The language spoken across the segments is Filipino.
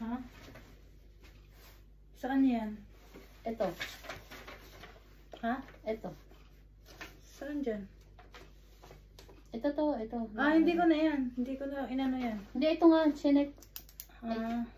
Ha? Saan yan? Ito. Ha? Ito. Saan dyan? Ito to, ito. Hindi ko na yan. Hindi ko na inano yan. Hindi, ito nga, chinek.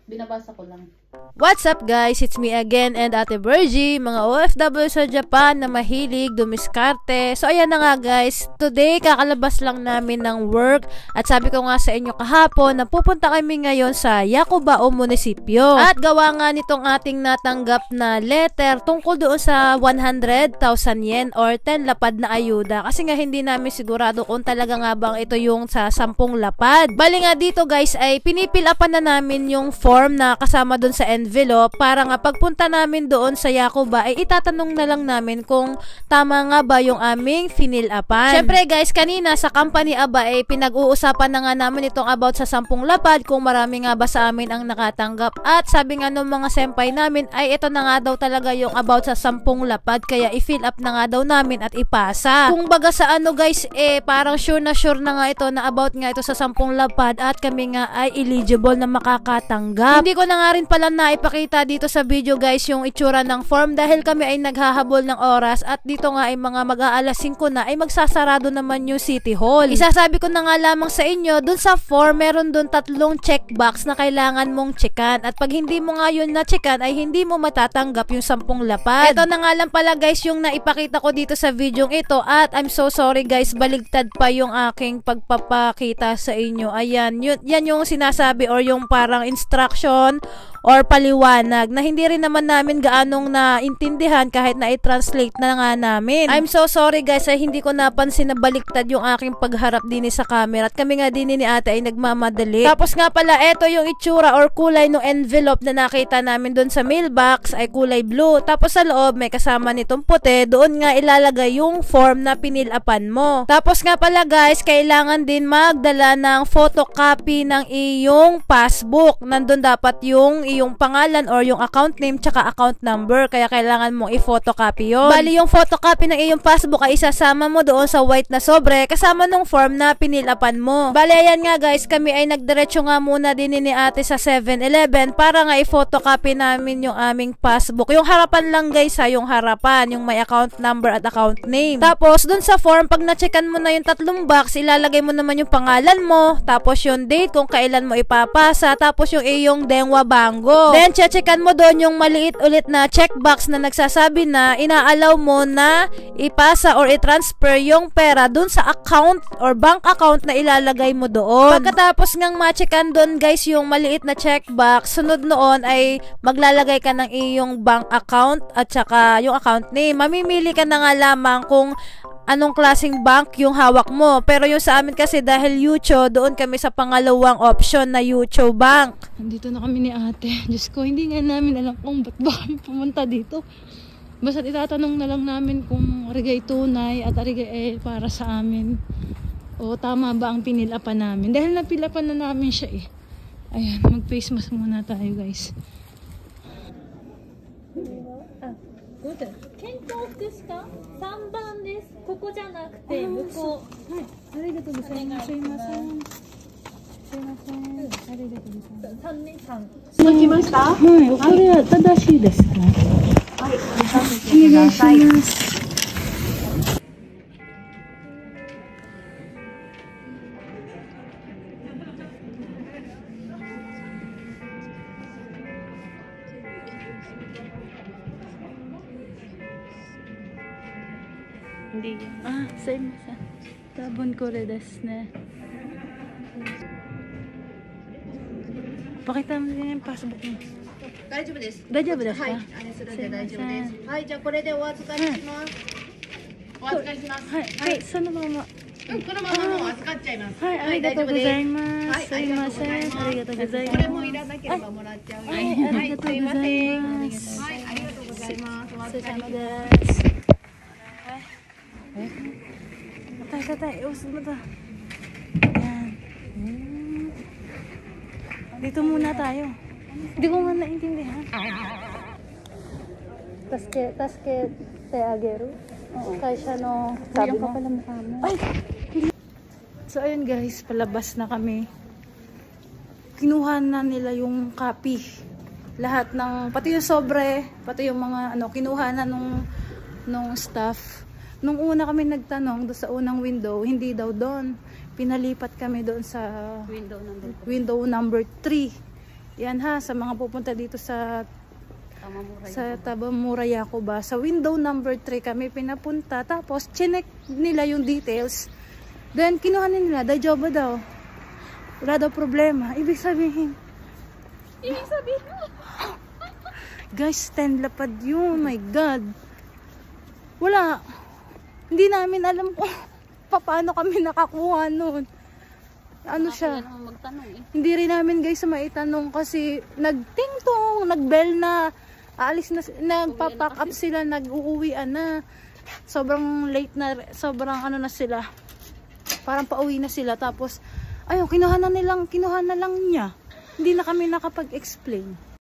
Binabasa ko lang. What's up guys? It's me again and Ate Virgie, mga OFW sa Japan na mahilig dumiskarte. So ayan na nga guys, today kakalabas lang namin ng work at sabi ko nga sa inyo kahapon na pupunta kami ngayon sa Yakubao Munisipyo. At gawa nga nitong ating natanggap na letter tungkol doon sa 100,000 yen or 10 lapad na ayuda. Kasi nga hindi namin sigurado kung talaga nga bang ito yung sa 10 lapad. Bali nga dito guys ay pinipilapan na namin yung form na kasama doon sa envelope para nga pagpunta namin doon sa Yakuba ay itatanong na lang namin kung tama nga ba yung aming finil-upan. Syempre guys, kanina sa company aba ay pinag-uusapan na nga namin itong about sa 10 lapad kung marami nga ba sa amin ang nakatanggap. At sabi nga ng mga senpai namin ay ito na nga daw talaga yung about sa 10 lapad kaya i-fill up na nga daw namin at ipasa. Kung baga sa ano guys parang sure na nga ito na about nga ito sa 10 lapad at kami nga ay eligible na makakatanggap. Hindi ko na nga rin pala naipakita dito sa video guys yung itsura ng form dahil kami ay naghahabol ng oras at dito nga ay mga mag-aalas 5 na ay magsasarado naman yung City Hall. Isasabi ko na nga lamang sa inyo, dun sa form meron dun 3 checkbox na kailangan mong checkan at pag hindi mo nga yun na-checkan ay hindi mo matatanggap yung 10 lapad. Ito na nga lang pala guys yung naipakita ko dito sa video ito at I'm so sorry guys, baligtad pa yung aking pagpapakita sa inyo. Ayan, yan yung sinasabi or yung parang instruction or paliwanag na hindi rin naman namin gaanong naintindihan kahit na i-translate na nga namin. I'm so sorry guys ay hindi ko napansin na baliktad yung aking pagharap din sa camera at kami nga din ni ate ay nagmamadali. Tapos nga pala eto yung itsura or kulay ng envelope na nakita namin doon sa mailbox ay kulay blue. Tapos sa loob may kasama nitong puti, doon nga ilalagay yung form na pinil-upan mo. Tapos nga pala guys, kailangan din magdala ng photocopy ng iyong passbook. Nandun dapat yung iyong pangalan or yung account name tsaka account number kaya kailangan mong i-photocopy yun. Bali yung photocopy ng iyong passbook ay isasama mo doon sa white na sobre kasama nung form na pinil-upan mo. Bali ayan nga guys, kami ay nagdiretso nga muna din ni ate sa 7-Eleven para nga i-photocopy namin yung aming passbook. Yung harapan lang guys ha, yung harapan, yung may account number at account name. Tapos dun sa form, pag na-checkan mo na yung 3 box, ilalagay mo naman yung pangalan mo, tapos yung date kung kailan mo ipapasa, tapos yung iyong denwa bango. Then, checkan mo doon yung maliit ulit na checkbox na nagsasabi na inaalaw mo na ipasa or i-transfer yung pera doon sa account or bank account na ilalagay mo doon. Pagkatapos ngang ma-checkan doon guys yung maliit na checkbox, sunod noon ay maglalagay ka ng iyong bank account at saka yung account name. Mamimili ka na nga lamang kung anong klaseng bank yung hawak mo. Pero yung sa amin kasi dahil Yucho, doon kami sa pangalawang option na Yucho Bank. Nandito na kami ni ate. Diyos ko, hindi nga namin alam kung ba't ba kami pumunta dito. Basta itatanong na lang namin kung arigay tunay at arigay para sa amin. O tama ba ang pinilapan namin. Dahil napilapan na namin siya Ayan, mag-face mask muna tayo guys. Good. 検討ですか？3番です。ここじゃなくて向こう。はい。ありがとうございます。すいません。すいません。ありがとうございます。3ね、3。届きました？はい。これは正しいですか？はい。お願いします。Hindi yan. Sa tabon ko rinですね. Pakita mo din yung passbook mo. 大丈夫です。大丈夫ですか？はい。あれするんで大丈夫です。はい。じゃあこれでお預かりします。お預かりします。はい。はい。そのまま。このままもう預かっちゃいます。はい。ありがとうございます。はい。すいません。ありがとうございます。これもいらなければもらっちゃうよ。はい。ありがとうございます。はい。ありがとうございます。お預かりします。Tay, usap mo to. Ayan. Dito muna tayo. Hindi ko nga naintindihan. Taske te ageru? Kaisha no sabi mo. Pala mukha mo. Ay! So ayun guys, palabas na kami. kinuha na nila yung copy. Lahat ng, pati yung sobre, pati yung mga ano, kinuha na nung staff. Nung una kami nagtanong doon sa unang window, hindi daw doon. Pinalipat kami doon sa window number 3. Yan ha, sa mga pupunta dito sa Tabamura Yakuba. Sa window number 3 kami pinapunta. Tapos, chinek nila yung details. Then, kinuha nila, dajoba daw. Wala daw problema. Ibig sabihin, guys, 10 lapad yun. My God. Wala. Hindi namin alam kung paano kami nakakuha nun. Ano siya? Hindi rin namin guys maitanong kasi nagtingtong, nagbell na, aalis na, nagpa-pack up sila, nag-uuwian na. Sobrang late na, sobrang ano na sila. Parang pauwi na sila. Tapos, ayun, kinuha na lang niya. Hindi na kami nakapag-explain.